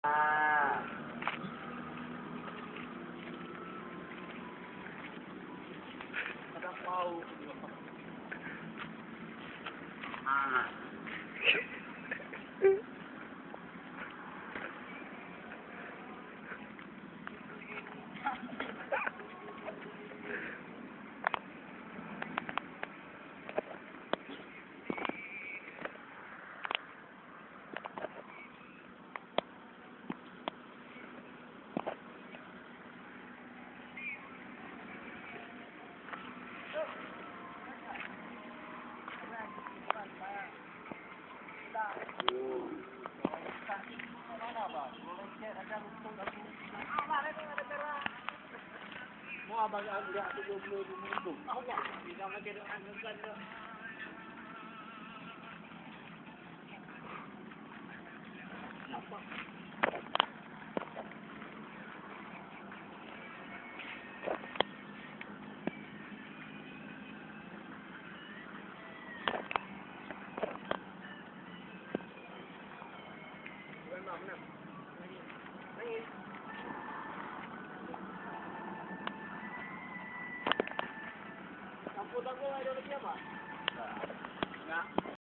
Ah. Ada mau. Ah. Mau abang enggak 70.000. Allah, tidak lagi dengan sana. Apa? Aku tak boleh ada lagi apa? Enggak.